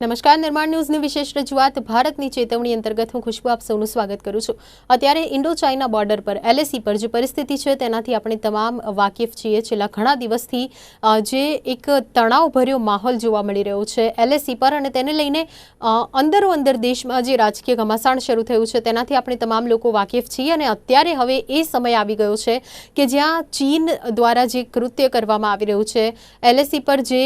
નમસ્કાર નિર્માણ ન્યૂઝની વિશેષ રજૂઆત ભારતની ચેતવણી અંતર્ગત હું ખુશ્બુ આપ સૌનું સ્વાગત કરું છું। અત્યારે ઇન્ડો ચાઇના બોર્ડર પર LAC પર જે પરિસ્થિતિ છે તેનાથી આપણે તમામ વાકેફ છીએ। છેલ્લા ઘણા દિવસથી જે એક તણાવભર્યો માહોલ જોવા મળી રહ્યો છે LAC પર અને તેને લઈને અંદરો અંદર દેશમાં જે રાજકીય ઘમાસાણ શરૂ થયું છે તેનાથી આપણે તમામ લોકો વાકેફ છીએ અને અત્યારે હવે એ સમય આવી ગયો છે કે જ્યાં ચીન દ્વારા જે કૃત્ય કરવામાં આવી રહ્યું છે LAC પર જે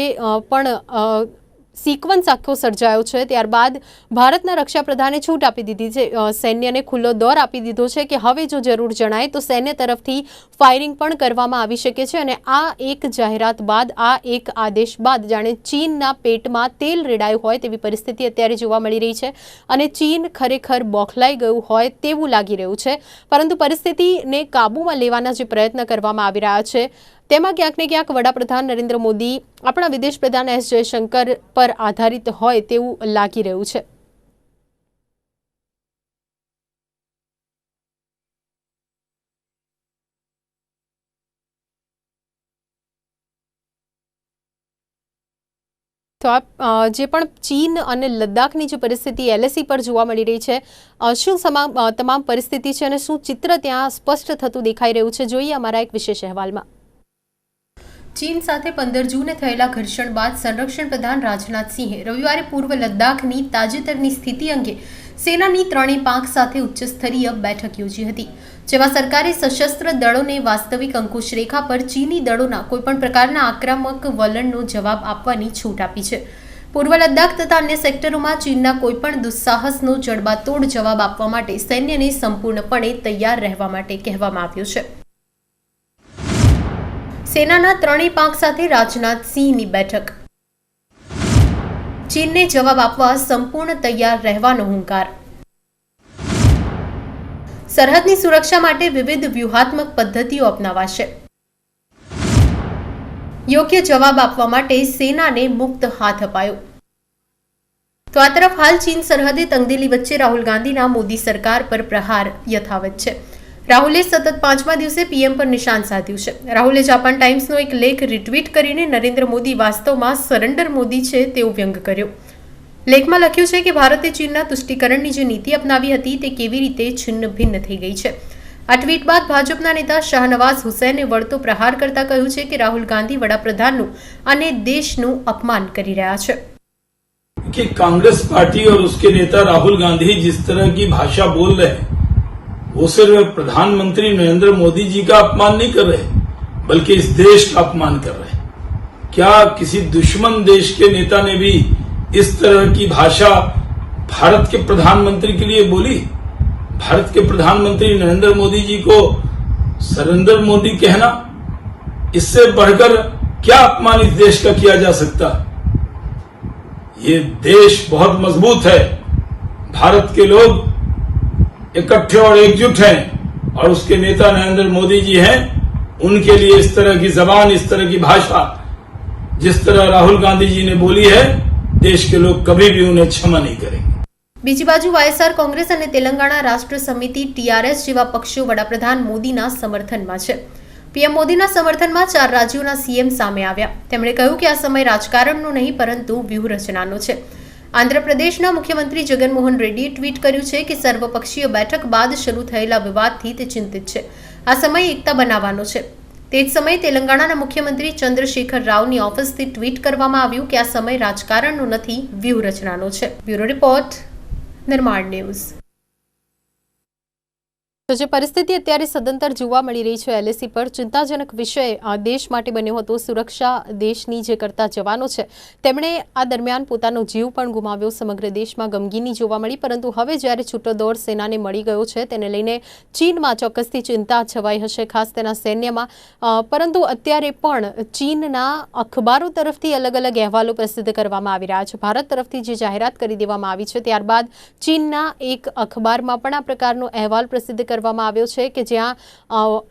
પણ સિક્વન્સ આખો સર્જાયો છે ત્યારબાદ ભારતના રક્ષા પ્રધાને છૂટ આપી દીધી છે, સૈન્યને ખુલ્લો દોર આપી દીધો છે કે હવે જો જરૂર જણાય તો સૈન્ય તરફથી ફાયરિંગ પણ કરવામાં આવી શકે છે। અને આ એક જાહેરાત બાદ, આ એક આદેશ બાદ જાણે ચીનના પેટમાં તેલ રેડાયું હોય તેવી પરિસ્થિતિ અત્યારે જોવા મળી રહી છે અને ચીન ખરેખર બોખલાઈ ગયું હોય તેવું લાગી રહ્યું છે। પરંતુ પરિસ્થિતિને કાબૂમાં લેવાના જે પ્રયત્ન કરવામાં આવી રહ્યા છે તેમાં ક્યાંક ને ક્યાંક વડાપ્રધાન નરેન્દ્ર મોદી આપણા વિદેશ પ્રધાન S જયશંકર પર આધારિત હોય તેવું લાગી રહ્યું છે। તો જે પણ ચીન અને લદ્દાખની જે પરિસ્થિતિ LAC પર જોવા મળી રહી છે, શું તમામ પરિસ્થિતિ છે અને શું ચિત્ર ત્યાં સ્પષ્ટ થતું દેખાઈ રહ્યું છે, જોઈએ અમારા એક વિશેષ અહેવાલમાં। ચીન સાથે 15 જૂને થયેલા ઘર્ષણ બાદ સંરક્ષણ પ્રધાન રાજનાથ સિંહે રવિવારે પૂર્વ લદ્દાખની તાજેતરની સ્થિતિ અંગે સેનાની ત્રણેય પાંખ સાથે ઉચ્ચસ્તરીય બેઠક યોજી હતી, જેમાં સરકારે સશસ્ત્ર દળોને વાસ્તવિક અંકુશ રેખા પર ચીની દળોના કોઈપણ પ્રકારના આક્રમક વલણનો જવાબ આપવાની છૂટ આપી છે। પૂર્વ લદ્દાખ તથા અન્ય સેક્ટરોમાં ચીનના કોઈપણ દુસ્સાહસનો જડબાતોડ જવાબ આપવા માટે સૈન્યને સંપૂર્ણપણે તૈયાર રહેવા માટે કહેવામાં આવ્યું છે। સેનાના ત્રણેય પાંખ સાથે રાજનાથ સિંહની બેઠક। ચીનને જવાબ આપવા સંપૂર્ણ તૈયાર રહેવાનો હુંકાર। સરહદની સુરક્ષા માટે વિવિધ વ્યૂહાત્મક પદ્ધતિઓ અપનાવાશે। યોગ્ય જવાબ આપવા માટે સેનાને મુક્ત હાથ અપાયો। તો આ તરફ હાલ ચીન સરહદે તંગદિલી વચ્ચે રાહુલ ગાંધીના મોદી સરકાર પર પ્રહાર યથાવત છે। રાહુલે સતત 5મા દિવસે PM પર નિશાન સાધ્યું છે। રાહુલે જાપાન ટાઈમ્સનો એક લેખ રિટ્વીટ કરીને નરેન્દ્ર મોદી વાસ્તવમાં સરેન્ડર મોદી છે તેવો વ્યંગ કર્યો। લેખમાં લખ્યું છે કે ભારતે ચીનના તુષ્ટિકરણની જે નીતિ અપનાવી હતી તે કેવી રીતે છિન્ન ભિન્ન થઈ ગઈ છે। આ ટ્વીટ બાદ ભાજપના નેતા શાહનવાઝ હુસૈને વળતો પ્રહાર કરતા કહ્યું છે કે રાહુલ ગાંધી વડાપ્રધાનનું અને દેશનું અપમાન કરી રહ્યા છે। कि कांग्रेस पार्टी और उसके नेता राहुल गांधी जिस तरह की भाषा बोल रहे हैं वो सिर्फ प्रधानमंत्री नरेंद्र मोदी जी का अपमान नहीं कर रहे बल्कि इस देश का अपमान कर रहे हैं। क्या किसी दुश्मन देश के नेता ने भी इस तरह की भाषा भारत के प्रधानमंत्री के लिए बोली? भारत के प्रधानमंत्री नरेंद्र मोदी जी को सरेंडर मोदी कहना, इससे बढ़कर क्या अपमान इस देश का किया जा सकता? ये देश बहुत मजबूत है, भारत के लोग इकट्ठे और एकजुट हैं और उसके नेता नरेंद्र मोदी जी हैं। उनके लिए इस तरह की जबान, इस तरह की भाषा जिस तरह राहुल गांधी जी ने बोली है, देश के लोग कभी भी उन्हें क्षमा नहीं करेंगे। બીજી બાજુ YSR કોંગ્રેસ અને તેલંગાણા રાષ્ટ્ર સમિતિ TRS જેવા પક્ષો વડાપ્રધાન મોદીના સમર્થનમાં છે। PM મોદીના સમર્થનમાં 4 રાજ્યોના CM સામે આવ્યા। તેમણે કહ્યું કે આ સમય રાજકારણનો નહીં પરંતુ વ્યૂહરચનાનો છે। આંધ્રપ્રદેશના મુખ્યમંત્રી જગનમોહન રેડ્ડીએ ટ્વીટ કર્યું છે કે સર્વપક્ષીય બેઠક બાદ શરૂ થયેલા વિવાદથી તે ચિંતિત છે। આ સમય એકતા બનાવવાનો છે। તે જ સમયે તેલંગાણાના મુખ્યમંત્રી ચંદ્રશેખર રાવની ઓફિસથી ટ્વીટ કરવામાં આવ્યું કે આ સમય રાજકારણનો નથી, વ્યૂહરચનાનો છે। બ્યુરો રિપોર્ટ, નિર્માણ ન્યૂઝ। તો જે પરિસ્થિતિ અત્યારે સદંતર જોવા મળી રહી છે LAC પર, ચિંતાજનક વિષય દેશ માટે બન્યો હતો। સુરક્ષા દેશની જે કરતા જવાનો છે તેમણે આ દરમિયાન પોતાનો જીવ પણ ગુમાવ્યો। સમગ્ર દેશમાં ગમગીની જોવા મળી, પરંતુ હવે જ્યારે છૂટો દોર સેનાને મળી ગયો છે તેને લઈને ચીનમાં ચોક્કસથી ચિંતા છવાઈ હશે, ખાસ તેના સૈન્યમાં। પરંતુ અત્યારે પણ ચીનના અખબારો તરફથી અલગ અલગ અહેવાલો પ્રસિદ્ધ કરવામાં આવી રહ્યા છે। ભારત તરફથી જે જાહેરાત કરી દેવામાં આવી છે ત્યારબાદ ચીનના એક અખબારમાં પણ આ પ્રકારનો અહેવાલ પ્રસિદ્ધ કરવામાં આવ્યો છે કે જ્યાં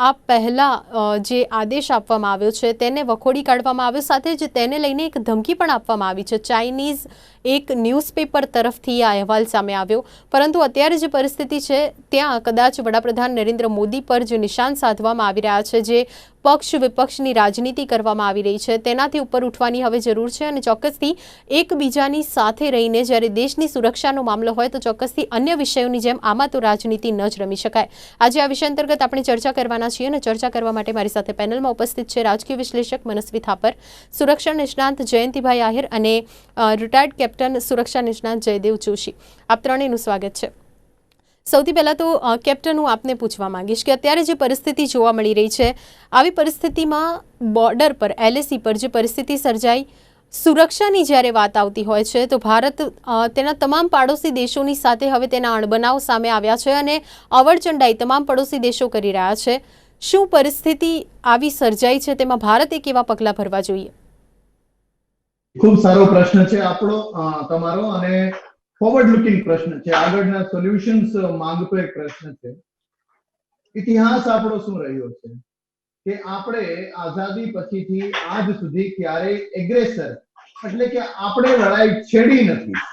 આ પહેલા જે આદેશ આપવામાં આવ્યો છે તેને વખોડી કાઢવામાં આવ્યો, સાથે જ તેને લઈને એક ધમકી પણ આપવામાં આવી છે। ચાઇનીઝ એક ન્યૂઝપેપર તરફથી આ અહેવાલ સામે આવ્યો, પરંતુ અત્યારે જે પરિસ્થિતિ છે ત્યાં કદાચ વડાપ્રધાન નરેન્દ્ર મોદી પર જે નિશાન સાધવામાં આવી રહ્યા છે, જે પક્ષ વિપક્ષની રાજનીતિ કરવામાં આવી રહી છે, તેનાથી ઉપર ઉઠવાની હવે જરૂર છે અને ચોક્કસથી એકબીજાની સાથે રહીને જ્યારે દેશની સુરક્ષાનો મામલો હોય તો ચોક્કસથી અન્ય વિષયોની જેમ આમાં તો રાજનીતિ ન જ રમી શકાય. આજે આ વિષય અંતર્ગત આપણે ચર્ચા કરવાના છીએ અને ચર્ચા કરવા માટે મારી સાથે પેનલમાં ઉપસ્થિત છે રાજકીય વિશ્લેષક મનસ્વી થાપર, સુરક્ષા નિષ્ણાંત જયંતિભાઈ આહિર અને રિટાયર્ડ કેપ્ટન સુરક્ષા નિષ્ણાંત જયદેવ જોશી. આપ ત્રણેયનું સ્વાગત છે. સૌથી પહેલા તો કેપ્ટન, હું આપને પૂછવા માંગીશ કે અત્યારે જે પરિસ્થિતિ જોવા મળી રહી છે, આવી પરિસ્થિતિમાં બોર્ડર પર LAC પર જે પરિસ્થિતિ સર્જાઈ, સુરક્ષાની જ્યારે વાત આવતી હોય છે તો ભારત તેના તમામ પાડોશી દેશોની સાથે હવે તેના અણબનાવ સામે આવ્યા છે અને અવળચંડાઈ તમામ પડોશી દેશો કરી રહ્યા છે. શું પરિસ્થિતિ આવી સર્જાઈ છે, તેમાં ભારતે કેવા પગલાં ભરવા જોઈએ? ખૂબ સારો પ્રશ્ન છે આપણો તમારો, અને ફોરવર્ડ લુકિંગ પ્રશ્ન છે, આગળના સોલ્યુશન્સ માંગતો એક પ્રશ્ન છે. ઇતિહાસ આપણો શું રહ્યો છે કે આપણે આઝાદી પછીથી આજ સુધી ક્યારેય એગ્રેસર એટલે કે આપણે લડાઈ છેડી નથી,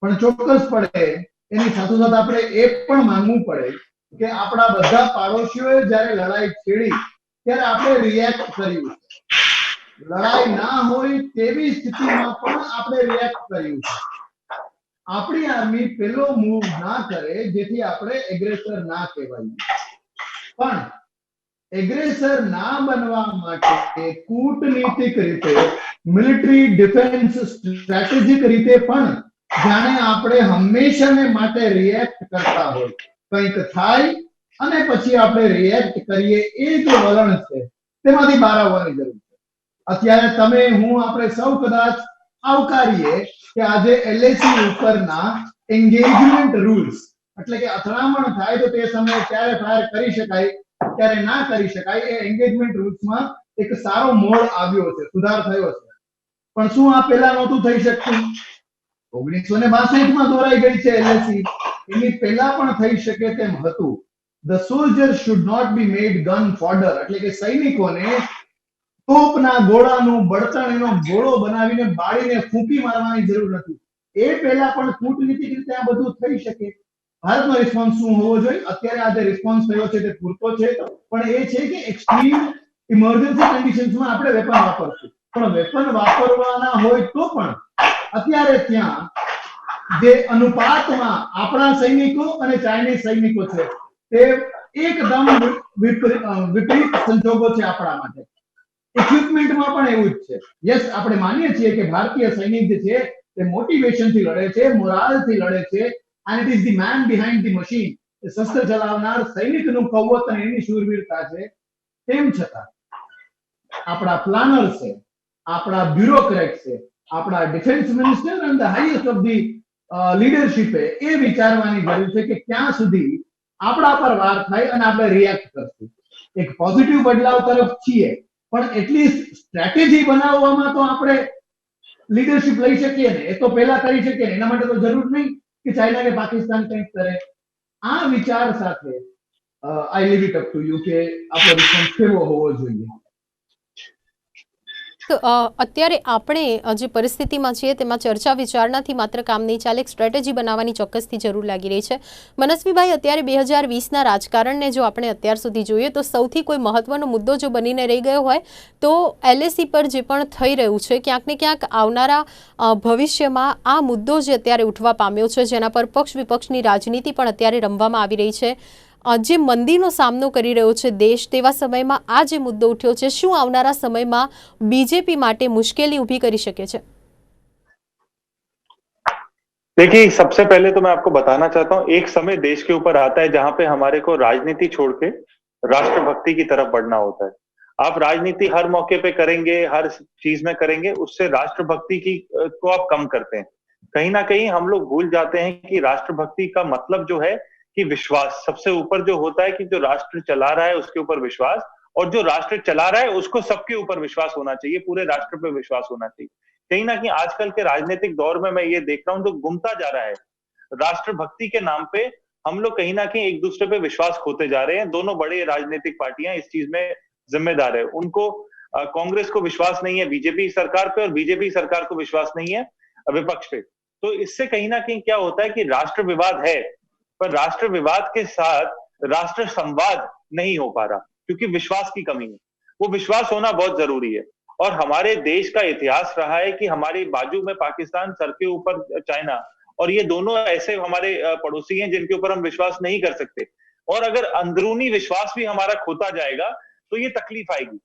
પણ ચોક્કસપણે એની સાથોસાથ આપણે એ પણ માનવું પડે કે આપણા બધા પાડોશીઓએ જ્યારે લડાઈ છેડી ત્યારે આપણે રિએક્ટ કર્યું છે. લડાઈ ના હોય તેવી સ્થિતિમાં પણ આપણે રિએક્ટ કર્યું છે. આપણી આર્મી પેલો મૂવ ના કરે જેથી આપણે એગ્રેસર ના કહેવાય, પણ એગ્રેસર ના બનવા માટે કૂટનીતિક રીતે, મિલિટરી ડિફેન્સ સ્ટ્રેટેજિક રીતે પણ જાણે આપણે હંમેશાને માટે રિએક્ટ કરતા હોય, કંઈક થાય અને પછી આપણે રિએક્ટ કરીએ, એ જે વલણ છે તેમાંથી બહાર આવવાની જરૂર છે. અત્યારે તમે, હું, આપણે સૌ કદાચ આવકારીએ કે આજે LAC ઉપરના એન્ગેજમેન્ટ રૂલ્સ એટલે કે અથડામણ થાય તો તે સમયે ક્યારે ફાયર કરી શકાય, ક્યારે ના કરી શકાય, એ એન્ગેજમેન્ટ રૂલ્સમાં એક સારો મોડ આવ્યો છે, સુધાર થયો છે. પણ શું આ પહેલા નહોતું થઈ શકતું? 1962 માં દોરાઈ ગઈ છે LAC, એની પહેલા પણ થઈ શકે તેમ હતું. The soldiers should not be made gun fodder એટલે કે સૈનિકોને તોપના ગોળાનું બળતણ, એનો ગોળો બનાવીને બાળીને ફૂંકી મારવાની જરૂર નથી. એ પહેલા પણ કૂટનીતિક રીતે આ બધું થઈ શકે. ભારતનો રિસ્પોન્સ શું હોવો જોઈએ? અત્યારે આ જે રિસ્પોન્સ થયો છે તે પૂરતો છે, પણ એ છે કે એક્સ્ટ્રીમ ઇમરજન્સી કન્ડિશન્સમાં આપણે વેપન વાપરશું, પણ વેપન વાપરવાના હોય તો પણ અત્યારે ત્યાં જે અનુપાતમાં આપણા સૈનિકો અને ચાઇનીઝ સૈનિકો છે તે એકદમ વિપરીત સંજોગો છે આપણા માટે. ઇક્વિપમેન્ટમાં પણ એવું જ છે. યસ, આપણે માનીએ છીએ કે ભારતીય સૈનિક જે છે તે મોટિવેશનથી લડે છે, મોરાલથી લડે છે, and it is the man behind the machine. શસ્ત્ર ચલાવનાર સૈનિકનું કૌવત અને એની શૂરવીરતા છે. તેમ છતાં આપણા પ્લાનર છે, આપણા બ્યુરોક્રેટ છે, આપણા ડિફેન્સ મિનિસ્ટર અને ધ હાઈએસ્ટ ઓફ ધી લીડરશિપે એ વિચારવાની જરૂર છે કે ક્યાં સુધી આપણા પર વાર થાય અને આપણે રિએક્ટ કરશું. એક પોઝિટિવ બદલાવ તરફ છીએ, પણ એટલીસ્ટ સ્ટ્રેટેજી બનાવવામાં તો આપણે લીડરશિપ લઈ શકીએ ને, એ તો પહેલા કરી શકીએ ને. એના માટે તો જરૂર નહીં કે ચાઇના કે પાકિસ્તાન કંઈક કરે. આ વિચાર સાથે I leave it up to you કે આપણો રિસ્પોન્સ કેવો હોવો જોઈએ. અત્યારે આપણે જે પરિસ્થિતિમાં છીએ તેમાં ચર્ચા વિચારણાથી માત્ર કામ નહીં ચાલે, એક સ્ટ્રેટેજી બનાવવાની ચોક્કસથી જરૂર લાગી રહી છે. મનસ્વીભાઈ, અત્યારે 2020ના રાજકારણને જો આપણે અત્યાર સુધી જોઈએ તો સૌથી કોઈ મહત્વનો મુદ્દો જો બનીને રહી ગયો હોય તો LAC પર જે પણ થઈ રહ્યું છે, ક્યાંક ને ક્યાંક આવનારા ભવિષ્યમાં આ મુદ્દો જે અત્યારે ઉઠવા પામ્યો છે, જેના પર પક્ષ વિપક્ષની રાજનીતિ પણ અત્યારે રમવામાં આવી રહી છે, જે મંદીનો સામનો કરી રહ્યો છે દેશ, તેવા સમયમાં આ જે મુદ્દો ઉઠ્યો છે, શું આવનારા સમયમાં બીजेपी માટે મુશ્કેલી ઊભી કરી શકે છે? देखिए, सबसे पहले तो मैं आपको बताना चाहता हूं, एक समय देश के ऊपर आता है जहां पे हमारे को राजनीति छोड़ के राष्ट्रभक्ति की तरफ बढ़ना होता है. आप राजनीति हर मौके पे करेंगे, हर चीज में करेंगे, उससे राष्ट्रभक्ति की को आप कम करते हैं. कहीं ना कहीं हम लोग भूल जाते हैं कि राष्ट्रभक्ति का मतलब जो है कि विश्वास, सबसे ऊपर जो होता है कि जो राष्ट्र चला रहा है उसके ऊपर विश्वास, और जो राष्ट्र चला रहा है उसको सबके ऊपर विश्वास होना चाहिए, पूरे राष्ट्र पे विश्वास होना चाहिए. कहीं ना कहीं आजकल के राजनीतिक दौर में मैं ये देख रहा हूं जो गुमता जा रहा है. राष्ट्रभक्ति के नाम पे हम लोग कहीं ना कहीं एक दूसरे पे विश्वास खोते जा रहे हैं. दोनों बड़े राजनीतिक पार्टियां इस चीज में जिम्मेदार है. उनको कांग्रेस को विश्वास नहीं है बीजेपी सरकार पे, और बीजेपी सरकार को विश्वास नहीं है विपक्ष पे. तो इससे कहीं ना कहीं क्या होता है कि राष्ट्र विवाद है, पर राष्ट्र विवाद के साथ राष्ट्र संवाद नहीं हो पा रहा, क्योंकि विश्वास की कमी है। वो विश्वास होना बहुत जरूरी है। और हमारे देश का इतिहास रहा है कि हमारे बाजू में पाकिस्तान, सर के ऊपर चाइना, और ये दोनों ऐसे हमारे पड़ोसी हैं जिनके ऊपर हम विश्वास नहीं कर सकते। और अगर अंदरूनी विश्वास भी हमारा खोता जाएगा तो ये तकलीफ आएगी।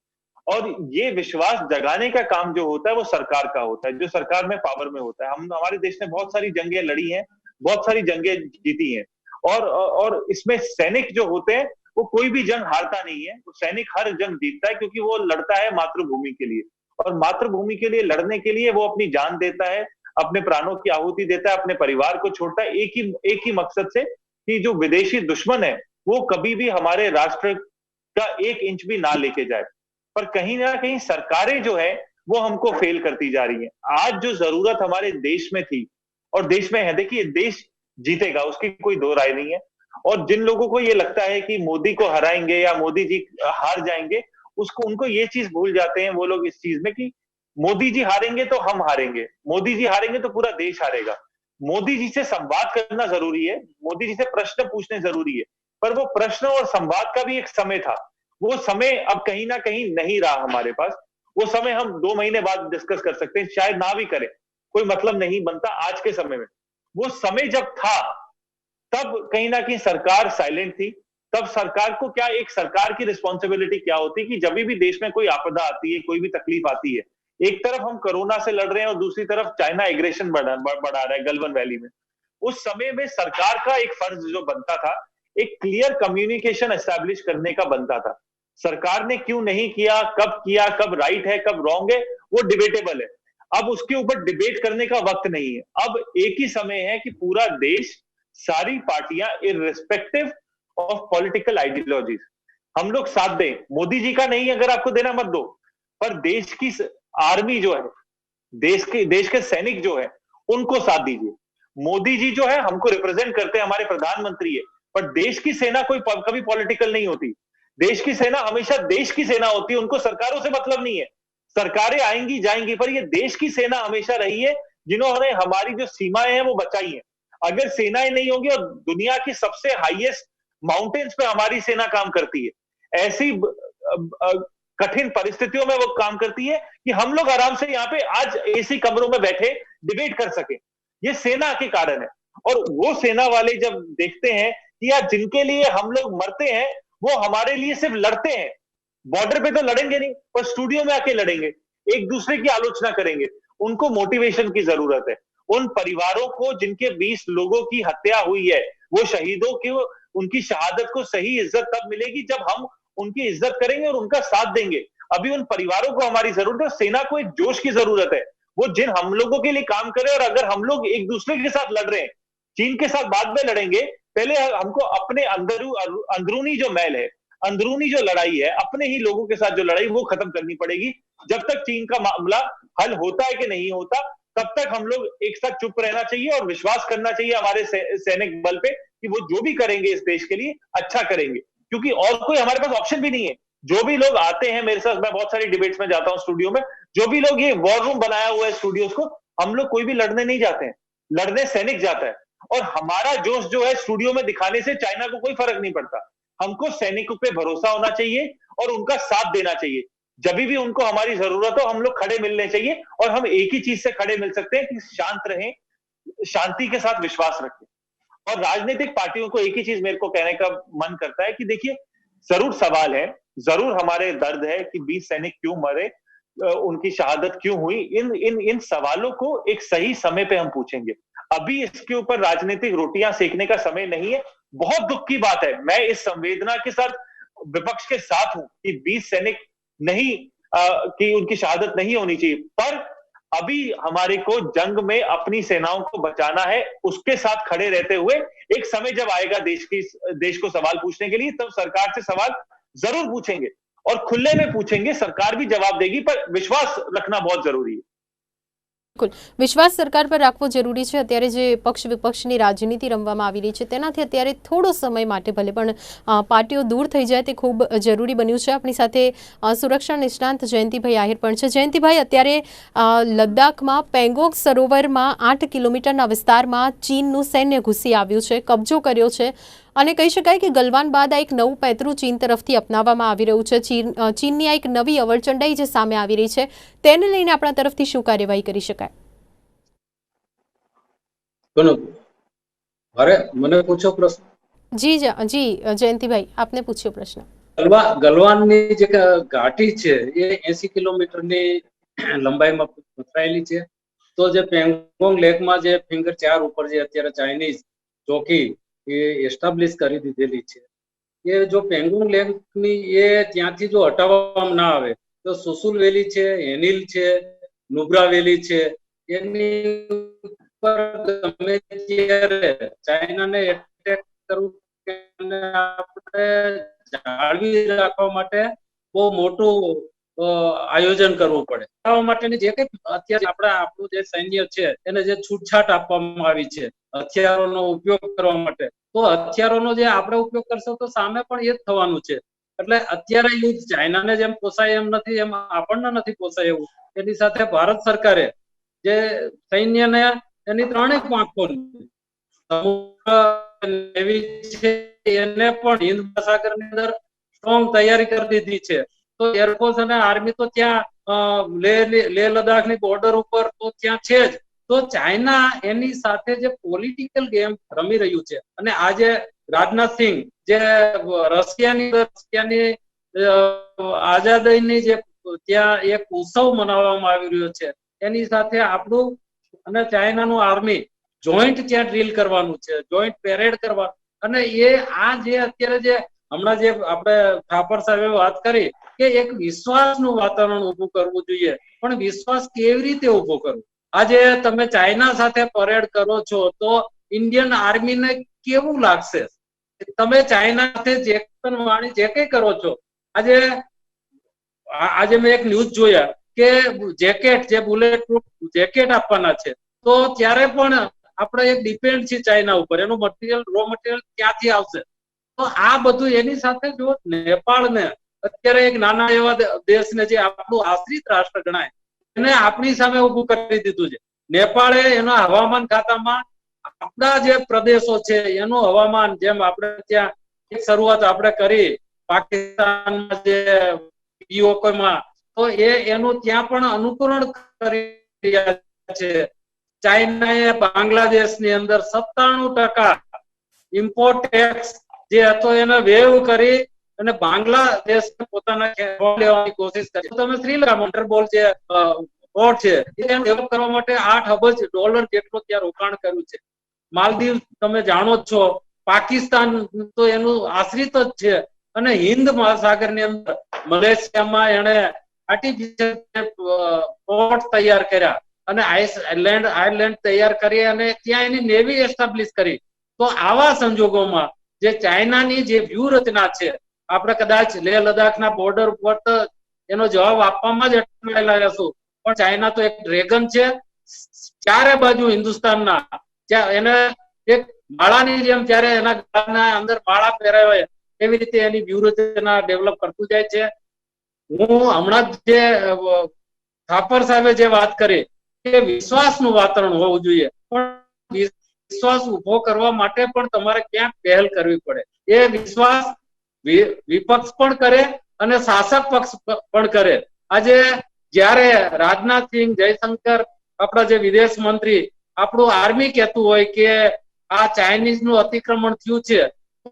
और ये विश्वास जगाने का काम जो होता है वो सरकार का होता है, जो सरकार में पावर में होता है। हम, हमारे देश ने बहुत सारी जंगें लड़ी हैं, बहुत सारी जंगें जीती हैं, और इसमें सैनिक जो होते हैं वो कोई भी जंग हारता नहीं है, वो सैनिक हर जंग जीतता है, क्योंकि वो लड़ता है मातृभूमि के लिए। और मातृभूमि के लिए लड़ने के लिए वो अपनी जान देता है, अपने प्राणों की आहुति देता है, अपने परिवार को छोड़ता है, एक ही मकसद से कि जो विदेशी दुश्मन है वो कभी भी हमारे राष्ट्र का 1 इंच भी ना लेके जाए। पर कहीं ना कहीं सरकारें जो है वो हमको फेल करती जा रही है। आज जो जरूरत हमारे देश में थी और देश में है, देखिए देश जीतेगा, उसकी कोई दो राय नहीं है। और जिन लोगों को ये लगता है कि मोदी को हराएंगे या मोदी जी हार जाएंगे, उसको, उनको ये चीज भूल जाते हैं वो लोग इस चीज में कि मोदी जी हारेंगे तो हम हारेंगे, मोदी जी हारेंगे तो पूरा देश हारेगा। मोदी जी से संवाद करना जरूरी है, मोदी जी से प्रश्न पूछने जरूरी है, पर वो प्रश्न और संवाद का भी एक समय था, वो समय अब कहीं ना कहीं नहीं रहा हमारे पास। वो समय हम 2 महीने बाद डिस्कस कर सकते हैं, शायद ना भी करें, कोई मतलब नहीं बनता आज के समय में। वो समय जब था तब कहीं ना कहीं सरकार साइलेंट थी। तब सरकार को क्या, एक सरकार की रिस्पॉन्सिबिलिटी क्या होती है कि जब भी देश में कोई आपदा आती है, कोई भी तकलीफ आती है, एक तरफ हम कोरोना से लड़ रहे हैं और दूसरी तरफ चाइना एग्रेशन बढ़ा रहा है गलवान वैली में, उस समय में सरकार का एक फर्ज जो बनता था, एक क्लियर कम्युनिकेशन एस्टैब्लिश करने का बनता था। सरकार ने क्यों नहीं किया, कब राइट है कब रॉन्ग है, वो डिबेटेबल है। अब उसके ऊपर डिबेट करने का वक्त नहीं है। अब एक ही समय है कि पूरा देश, सारी पार्टियां, इररिस्पेक्टिव ऑफ पॉलिटिकल आइडियोलॉजीज, हम लोग साथ दें। मोदी जी का नहीं अगर आपको देना मत दो, पर देश की आर्मी जो है, देश के सैनिक जो है, उनको साथ दीजिए। मोदी जी जो है हमको रिप्रेजेंट करते हैं, हमारे प्रधानमंत्री है, पर देश की सेना कोई कभी पॉलिटिकल नहीं होती। देश की सेना हमेशा देश की सेना होती है, उनको सरकारों से मतलब नहीं है। सरकारें आएंगी जाएंगी, पर ये देश की सेना हमेशा रही है, जिन्होंने हमारी जो सीमाएं हैं वो बचाई हैं। अगर सेनाएं नहीं होंगी, और दुनिया की सबसे हाईएस्ट माउंटेन्स पे हमारी सेना काम करती है, ऐसी कठिन परिस्थितियों में वो काम करती है कि हम लोग आराम से यहाँ पे आज एसी कमरों में बैठे डिबेट कर सके, ये सेना के कारण है। और वो सेना वाले जब देखते हैं कि यार जिनके लिए हम लोग मरते हैं वो हमारे लिए सिर्फ लड़ते हैं, बॉर्डर पे तो लड़ेंगे नहीं, पर स्टूडियो में आके लड़ेंगे, एक दूसरे की आलोचना करेंगे, उनको मोटिवेशन की जरूरत है। उन परिवारों को जिनके 20 लोगों की हत्या हुई है, वो शहीदों की, उनकी शहादत को सही इज्जत तब मिलेगी जब हम उनकी इज्जत करेंगे और उनका साथ देंगे। अभी उन परिवारों को हमारी जरूरत है, सेना को एक जोश की जरूरत है, वो जिन हम लोगों के लिए काम करे। और अगर हम लोग एक दूसरे के साथ लड़ रहे हैं, चीन के साथ बाद में लड़ेंगे, पहले हमको अपने अंदरूनी जो मैल है, अंदरूनी जो लड़ाई है, अपने ही लोगों के साथ जो लड़ाई, वो खत्म करनी पड़ेगी। जब तक चीन का मामला हल होता है कि नहीं होता, तब तक हम लोग एक साथ चुप रहना चाहिए और विश्वास करना चाहिए हमारे सैनिक बल पे कि वो जो भी करेंगे इस देश के लिए अच्छा करेंगे, क्योंकि और कोई हमारे पास ऑप्शन भी नहीं है। जो भी लोग आते हैं मेरे साथ, मैं बहुत सारी डिबेट्स में जाता हूं स्टूडियो में, जो भी लोग, ये वॉर रूम बनाया हुआ है स्टूडियोज को, हम लोग कोई भी लड़ने नहीं जाते हैं, लड़ने सैनिक जाता है। और हमारा जोश जो है स्टूडियो में दिखाने से चाइना को कोई फर्क नहीं पड़ता। हमको सैनिकों पे भरोसा होना चाहिए और उनका साथ देना चाहिए। जब भी उनको हमारी जरूरत हो, हम लोग खड़े मिलने चाहिए। और हम एक ही चीज से खड़े मिल सकते हैं कि शांत रहें, शांति के साथ विश्वास रखें। और राजनीतिक पार्टियों को एक ही चीज मेरे को कहने का मन करता है कि देखिए, जरूर सवाल है, जरूर हमारे दर्द है कि 20 सैनिक क्यों मरे, उनकी शहादत क्यों हुई। इन सवालों को एक सही समय पे हम पूछेंगे। अभी इसके ऊपर राजनीतिक रोटियां सेकने का समय नहीं है। बहुत दुख की बात है, मैं इस संवेदना के साथ विपक्ष के साथ हूं कि 20 सैनिक नहीं, कि उनकी शहादत नहीं होनी चाहिए, पर अभी हमारे को जंग में अपनी सेनाओं को बचाना है। उसके साथ खड़े रहते हुए एक समय जब आएगा देश को सवाल पूछने के लिए, तब सरकार से सवाल जरूर पूछेंगे और खुले में पूछेंगे, सरकार भी जवाब देगी, पर विश्वास रखना बहुत जरूरी है। બિલકુલ વિશ્વાસ સરકાર પર રાખવો જરૂરી છે. અત્યારે જે પક્ષ વિપક્ષની રાજનીતિ રમવામાં આવી રહી છે તેનાથી અત્યારે થોડો સમય માટે ભલે પણ પાર્ટીઓ દૂર થઈ જાય તે ખૂબ જરૂરી બન્યું છે. આપણી સાથે સુરક્ષા નિષ્ણાંત જયંતિભાઈ આહિર પણ છે. જયંતિભાઈ, અત્યારે લદ્દાખમાં પેંગોંગ સરોવરમાં 8 કિલોમીટરના વિસ્તારમાં ચીનનું સૈન્ય ઘૂસી આવ્યું છે, કબજો કર્યો છે અને કહી શકાય કે ગલવાન બાદ આ એક નવું પેતરું ચીન તરફથી અપનાવવામાં આવી રહ્યું છે. ચીનની આ એક નવી અવરચંડાઈ જે સામે આવી રહી છે તેને લઈને આપણા તરફથી શું કાર્યવાહી કરી શકાય? મને પૂછો પ્રશ્ન. જી જયંતિભાઈ, આપને પૂછ્યો પ્રશ્ન. ગલવાનની જે ઘાટી છે એ 80 કિલોમીટરની લંબાઈમાં પથરાયેલી છે. તો જે પેંગોંગ લેકમાં જે ફિંગર 4 ઉપર જે અત્યારે ચાઇનીઝ ચોકી એ એસ્ટાબ્લિશ કરી દીધેલી છે, એ જો પેંગોંગ લેકની એ ત્યાંથી જો હટાવવામાં ના આવે તો સુસુલ વેલી છે, હેનિલ છે, નુબ્રા વેલી છે, એની ઉપર ગમે ત્યારે ચાઇનાને એટેક કરવું આપણે જાળવી રાખવા માટે બહુ મોટું આયોજન કરવું પડે. આ માટેની જે કઈ અત્યારે આપણું જે સૈન્ય છે એને જે છૂટછાટ આપવામાં આવી છે હથિયારોનો ઉપયોગ કરવા માટે, તો હથિયારોનો જે આપણે ઉપયોગ કરશું તો સામે પણ એ જ થવાનું છે. એટલે અત્યારે યુદ્ધ ચાઇનાને જેમ પોસાય એમ નથી, એમ આપણને નથી પોસાય એવું. એની સાથે ભારત સરકારે જે સૈન્યને એની 3 પાંખો નેવી છે એને પણ હિન્દ મહાસાગરની અંદર સ્ટ્રોંગ તૈયારી કરી દીધી છે. તો એરફોર્સ અને આર્મી તો ત્યાં લેહ લદ્દાખની બોર્ડર ઉપર તો ત્યાં છે જ. તો ચાઇના એની સાથે જે પોલિટિકલ ગેમ રમી રહ્યું છે અને આજે રાજનાથસિંહ જે રશિયાની આઝાદીની જે ત્યાં એક ઉત્સવ મનાવવામાં આવી રહ્યો છે એની સાથે આપણું અને ચાઇનાનું આર્મી જોઈન્ટ ત્યાં ડ્રીલ કરવાનું છે, જોઈન્ટ પેરેડ કરવા. અને એ આ જે અત્યારે જે હમણાં જે આપણે ઠાપર સાહેબે વાત કરી કે એક વિશ્વાસનું વાતાવરણ ઉભું કરવું જોઈએ, પણ વિશ્વાસ કેવી રીતે ઉભો કરવો? આજે તમે ચાઇના સાથે પરેડ કરો છો તો ઇન્ડિયન આર્મીને કેવું લાગશે? તમે ચાઇના સાથે જે પણ વાણી જે કઈ કરો છો, આજે મેં એક ન્યૂઝ જોયા કે જેકેટ, જે બુલેટ પ્રૂફ જેકેટ આપવાના છે, તો ત્યારે પણ આપણે એક ડિપેન્ડ છે ચાઇના ઉપર, એનું મટીરિયલ, રો મટીરિયલ ક્યાંથી આવશે? તો આ બધું એની સાથે જો નેપાળને અત્યારે એક નાના એવા દેશને જે આપણું આશ્રિત રાષ્ટ્ર ગણાય એને આપણી સામે ઉભું કરી દીધું છે. નેપાળે એના હવામાન ખાતામાં આપણા જે પ્રદેશો છે એનું હવામાન, જેમ આપણે ત્યાં એક શરૂઆત આપણે કરી પાકિસ્તાનમાં જે પીઓકેમાં, તો એનું ત્યાં પણ અનુકરણ કરી રહ્યા છે. ચાઇનાએ બાંગ્લાદેશની અંદર 97% ઇમ્પોર્ટ ટેક્સ જે હતો એને વેવ કરી અને બાંગ્લાદેશ પોતાના લેવાની કોશિશ કરી. તમે શ્રીલંકા મોટરબોલ જે પોર્ટ છે એ ડેવલપ કરવા માટે $8 અબજ જેટલું ત્યાં રોકાણ કર્યું છે. માલદીવ તમે જાણો છો, પાકિસ્તાન તો એનું આશ્રિત જ છે. અને હિન્દ મહાસાગરની અંદર મલેશિયામાં એને આર્ટિફિશિયલ પોર્ટ તૈયાર કર્યા અને આયર્લેન્ડ તૈયાર કરી અને ત્યાં એની નેવી એસ્ટાબ્લિશ કરી. તો આવા સંજોગોમાં જે ચાઇનાની જે વ્યૂહરચના છે, આપણે કદાચ લેહ લદ્દાખના બોર્ડર ઉપર તો એનો જવાબ આપવામાં જ અટવાયેલા રહેશું, પણ ચાઇના તો એક ડ્રેગન છે. ચારે બાજુ હિન્દુસ્તાનના એને એક માળાની જેમ જ્યારે એના ગળાના અંદર માળા પહેરાવે એવી રીતે એની વ્યૂહરચના ડેવલપ કરતું જાય છે. હું હમણાં જે થાપર સાહેબે જે વાત કરી કે વિશ્વાસનું વાતાવરણ હોવું જોઈએ, પણ વિશ્વાસ ઉભો કરવા માટે પણ તમારે ક્યાંક પહેલ કરવી પડે. એ વિશ્વાસ વિપક્ષ પણ કરે અને શાસક પક્ષ પણ કરે. આજે જ્યારે રાજનાથસિંહ, જયશંકર, આપણા જે વિદેશ મંત્રી, આપણું આર્મી કહેતું હોય કે આ ચાઇનીઝ નું અતિક્રમણ થયું છે,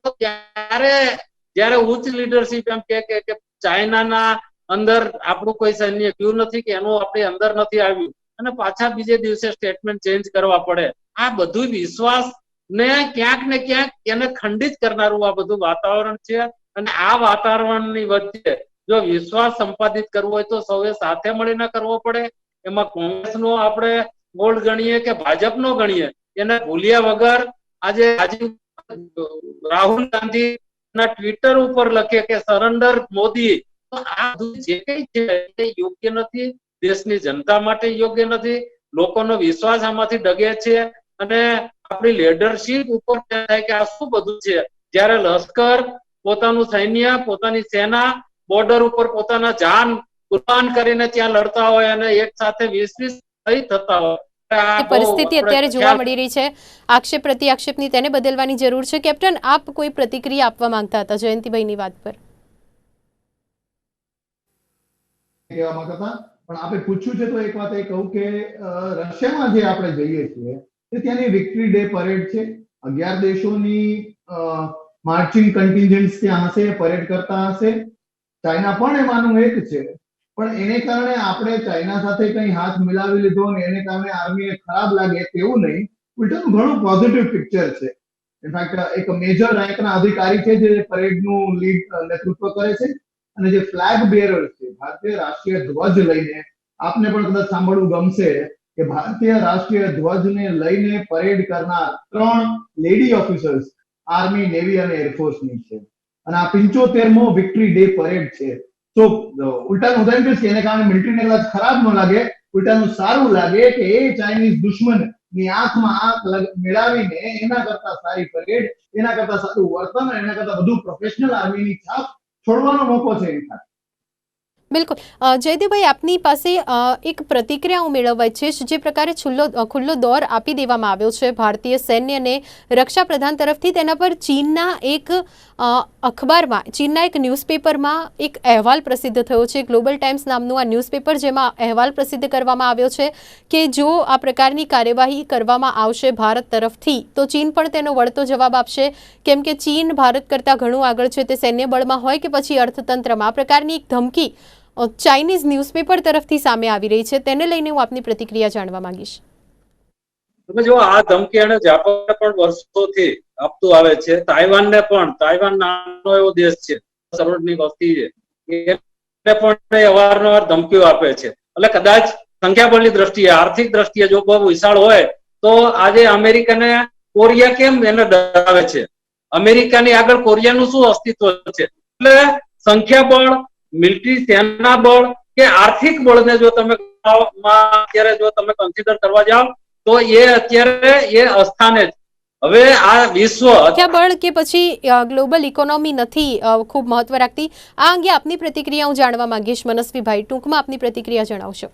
તો ત્યારે જ્યારે ઉચ્ચ લીડરશિપ એમ કે ચાઇનાના અંદર આપણું કોઈ સૈન્ય ગયું નથી કે એનું આપણી અંદર નથી આવ્યું અને પાછા બીજે દિવસે સ્ટેટમેન્ટ ચેન્જ કરવા પડે, આ બધું વિશ્વાસ ને ક્યાંક એને ખંડિત કરનારું આ બધું વાતાવરણ છે. અને આ વાતાવરણની વચ્ચે જો વિશ્વાસ સંપાદિત કરવો હોય તો સૌએ સાથે મળીને કરવો પડે. એમાં કોંગ્રેસનો આપણે ગોળ ગણીએ કે ભાજપનો ગણીએ, એને ભૂલ્યા વગર આજે રાહુલ ગાંધી ના ટ્વિટર ઉપર લખે કે સરેન્ડર મોદી, તો આ બધું જે કઈ છે એ યોગ્ય નથી, દેશની જનતા માટે યોગ્ય નથી, લોકોનો વિશ્વાસ આમાંથી ડગે છે અને આપણી લીડરશીપ ઉપર થાય કે આ શું બધું છે, જ્યારે લશ્કર પોતાનું સૈન્ય, પોતાની સેના બોર્ડર ઉપર પોતાના જાન કુરબાન કરીને ત્યાં લડતા હોય અને એક સાથે 20-20 શહીદ થતા હોય. એ પરિસ્થિતિ અત્યારે જોવા મળી રહી છે. આક્ષેપ પ્રતિ આક્ષેપની તેને બદલવાની જરૂર છે. કેપ્ટન, આપ કોઈ પ્રતિક્રિયા આપવા માંગતા હતા જયંતિભાઈની વાત પર? કહેવા માંગતા હતા, પણ આપણે પૂછ્યું છે તો એક વાત એ કહું કે રશિયામાં જે આપણે જઈએ છીએ તે ત્યાંની વિક્ટરી ડે પરેડ છે. 11 દેશોની માર્ચિંગ કન્ટિન્જન્ટ્સ ત્યાં હશે, પરેડ કરતા હશે. ચાઇના પણ એમાંનું એક છે, પણ એને કારણે આપણે ચાઇના સાથે કંઈ હાથ મિલાવી લીધો અને એને કારણે આર્મીને ખરાબ લાગે તેવું નહીં. ઉલટાનું ઘણું પોઝિટિવ પિક્ચર છે. ઇનફેક્ટ એક મેજર રેન્કના અધિકારી છે જે પરેડનું નેતૃત્વ કરે છે અને જે ફ્લેગ બેરર છે, ભારતીય રાષ્ટ્રીય ધ્વજ લઈને, આપને પણ કદાચ સાંભળવું ગમશે કે ભારતીય રાષ્ટ્રીય ધ્વજને લઈને પરેડ કરનાર 3 લેડી ઓફિસર્સ આર્મી, નેવી અને એરફોર્સની છે અને આ 75મો વિક્ટરી ડે પરેડ છે. તો ઉલટાનું હું કહીશ કે એને કારણે મિલિટરીને કદાચ ખરાબ ન લાગે, ઉલટાનું સારું લાગે કે એ ચાઇનીઝ દુશ્મનની આંખમાં આંખ મેળવીને એના કરતા સારી પરેડ, એના કરતા સારું વર્તન, એના કરતા વધુ પ્રોફેશનલ આર્મીની છાપ છોડવાનો મોકો છે. બિલકુલ. જયદેવભાઈ, આપની પાસે એક પ્રતિક્રિયા હું મેળવવા ઈચ્છીશ. જે પ્રકારે ખુલ્લો દોર આપી દેવામાં આવ્યો છે ભારતીય સૈન્યને રક્ષા પ્રધાન તરફથી, તેના પર ચીનના એક અખબારમાં, ચીનના એક ન્યૂઝપેપરમાં એક અહેવાલ પ્રસિદ્ધ થયો છે, ગ્લોબલ ટાઈમ્સ નામનું આ ન્યૂઝપેપર, જેમાં અહેવાલ પ્રસિદ્ધ કરવામાં આવ્યો છે કે જો આ પ્રકારની કાર્યવાહી કરવામાં આવશે ભારત તરફથી તો ચીન પણ તેનો વળતો જવાબ આપશે, કેમ કે ચીન ભારત કરતાં ઘણું આગળ છે, તે સૈન્ય બળમાં હોય કે પછી અર્થતંત્રમાં. આ પ્રકારની એક ધમકી ચાઇનીઝ ન્યૂઝપેપર તરફથી સામે આવી રહી છે. તેને લઈને હું આપની પ્રતિક્રિયા જાણવા માંગીશ. તમે જો, આ ધમકી એને જાપાનને પણ વર્ષોથી આપતું આવે છે, તાઇવાનને પણ. તાઇવાન નાનો એવો દેશ છે, કરોડની વસ્તી છે, એને પણ અવારનવાર ધમકીઓ આપે છે. એટલે કદાચ સંખ્યાબળની દ્રષ્ટિએ, આર્થિક દ્રષ્ટિએ જો બહુ વિશાળ હોય તો આજે અમેરિકાને કોરિયા કેમ એને ડરાવે છે? અમેરિકાની આગળ કોરિયાનું શું અસ્તિત્વ છે? એટલે સંખ્યાબળ, મિલિટરી સેના બળ કે આર્થિક બળને જો તમે અત્યારે જો તમે કન્સિડર કરવા જાઓ તો એ અત્યારે એ અસ્થાને જ. હવે આ વિશ્વ બળ કે પછી ગ્લોબલ ઇકોનોમી નથી ખૂબ મહત્વ રાખતી. આ અંગે આપની પ્રતિક્રિયા હું જાણવા માંગીશ. મનસ્વીભાઈ, ટૂંકમાં આપની प्रतिक्रिया जनावशो.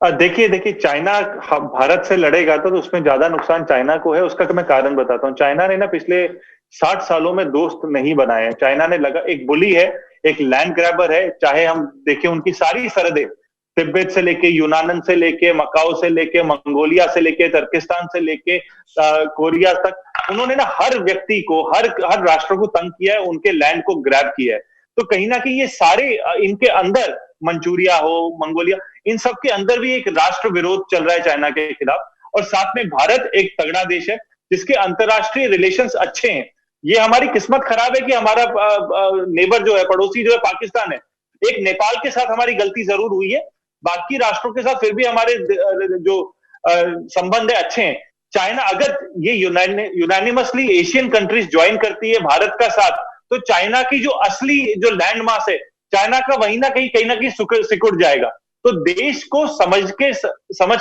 देखिए चाइना भारत से लड़ेगा तो उसमें ज्यादा नुकसान चाइना को है. उसका मैं कारण बताता हूँ. चाइना ने ना पिछले 60 सालों में दोस्त नहीं बनाए हैं. चाइना ने लगा, एक बुली है, एक लैंड ग्रैबर है. चाहे हम देखें उनकी सारी सरहदें, तिब्बत से लेके यूनान से लेके मकाओ से लेके मंगोलिया से लेके तुर्किस्तान से लेके कोरिया तक, उन्होंने ना हर व्यक्ति को, हर राष्ट्र को तंग किया है, उनके लैंड को ग्रैब किया है. तो कहीं ना कहीं ये सारे इनके अंदर, मंचूरिया हो, मंगोलिया, इन सब के अंदर भी एक राष्ट्र विरोध चल रहा है चाइना के खिलाफ. और साथ में भारत एक तगड़ा देश है जिसके अंतरराष्ट्रीय रिलेशंस अच्छे हैं. ये हमारी किस्मत खराब है कि हमारा नेबर जो है, पड़ोसी जो है, पाकिस्तान है. एक नेपाल के साथ हमारी गलती जरूर हुई है, बाकी राष्ट्रों के साथ फिर भी हमारे जो संबंध है अच्छे हैं. चाइना अगर ये यूनानिमसली एशियन कंट्रीज ज्वाइन करती है भारत का साथ, तो चाइना की जो असली जो लैंड मास है, चाइना का वहीं ना कहीं सिकुड़ जाएगा. तो देश को समझ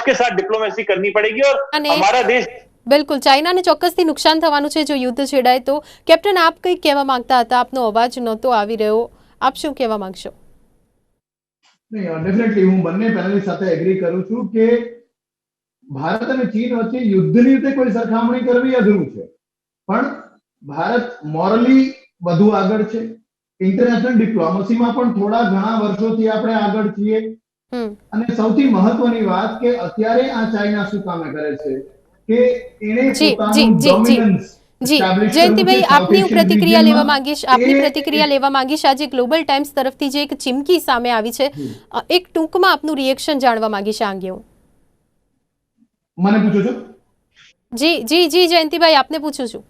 के साथ डिप्लोमेसी करनी पड़ेगी और हमारा देश બિલકુલ ચાઇનાને ચોક્કસથી નુકસાન થવાનું છે જો યુદ્ધ છેડાય તો. કેપ્ટન, આપ કંઈક કહેવા માંગતા હતા, આપનો અવાજ નહોતો આવી રહ્યો. આપ શું કહેવા માંગશો? નહીં, ડેફિનેટલી હું બંને પેનલિસ્ટ સાથે એગ્રી કરું છું કે ભારત અને ચીન વચ્ચે યુદ્ધની રીતે કોઈ સરખામણી કરવી અઘરું છે, પણ ભારત મોરલી વધુ આગળ છે. ઇન્ટરનેશનલ ડિપ્લોમસીમાં પણ થોડા ઘણા વર્ષોથી આપણે આગળ છીએ. અને સૌથી મહત્વની વાત કે અત્યારે આ ચાઇના શું કામે કરે છે કે એને પોતાનું ડોમિનન્સ જી જયંતિભાઈ, આપની હું પ્રતિક્રિયા લેવા માંગીશ. આપની પ્રતિક્રિયા લેવા માંગીશ. આજે ગ્લોબલ ટાઈમ્સ તરફથી જે એક ચીમકી સામે આવી છે, એક ટૂંકમાં આપનું રિએક્શન જાણવા માંગીશ આ અંગે. હું મને પૂછો છો? જી જી જી જયંતિભાઈ, આપને પૂછું છું.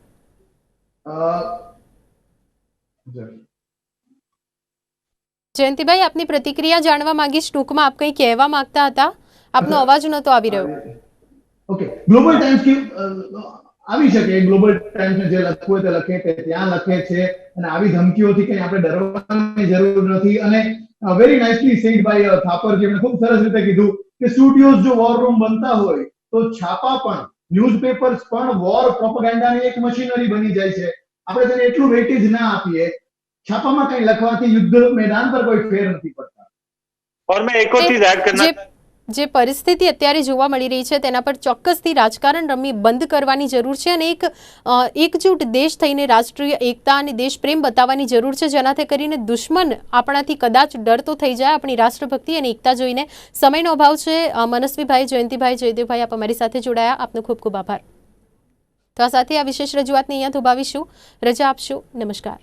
જયંતિભાઈ, આપની પ્રતિક્રિયા જાણવા માંગીશ. ટૂંકમાં આપ કંઈ કહેવા માંગતા હતા, આપનો અવાજ નહોતો આવી રહ્યો. ઓકે, ગ્લોબલ ટાઈમ્સ की આવી શકે, ગ્લોબલ ટાઈમ્સ ને જે લખવું હોય તે લખે, તે ત્યાં લખે છે અને આવી ધમકીઓથી કંઈ આપણે ડરવાની જરૂર નથી. અને very nicely said by Thapar, જેમણે ખૂબ સરસ રીતે કીધું કે સ્ટુડિયોઝ જો વોર રૂમ બનતા હોય તો છાપા પણ ન્યૂઝપેપર્સ પણ વોર પ્રોપેગેન્ડાની એક મશીનરી બની જાય છે. આપણે તેને એટલું વેટેજ ના આપીએ. છાપામાં કંઈ લખવાથી યુદ્ધ મેદાન પર કોઈ ફેર નથી પડતા. और मैं एक और चीज ऐड करना, જે પરિસ્થિતિ અત્યારે જોવા મળી રહી છે તેના પર ચોક્કસથી રાજકારણ રમી બંધ કરવાની જરૂર છે અને એક એકજૂટ દેશ થઈને રાષ્ટ્રીય એકતા અને દેશપ્રેમ બતાવવાની જરૂર છે, જેનાથી કરીને દુશ્મન આપણાથી કદાચ ડરતો થઈ જાય આપણી રાષ્ટ્રભક્તિ અને એકતા જોઈને. સમયનો અભાવ છે. મનસ્વીભાઈ, જયંતિભાઈ, જયદેવભાઈ, આપ અમારી સાથે જોડાયા, આપનો ખૂબ ખૂબ આભાર. તો આ સાથે આ વિશેષ રજૂઆતને અહીંયા થોભાવીશું. રજા આપશો. નમસ્કાર.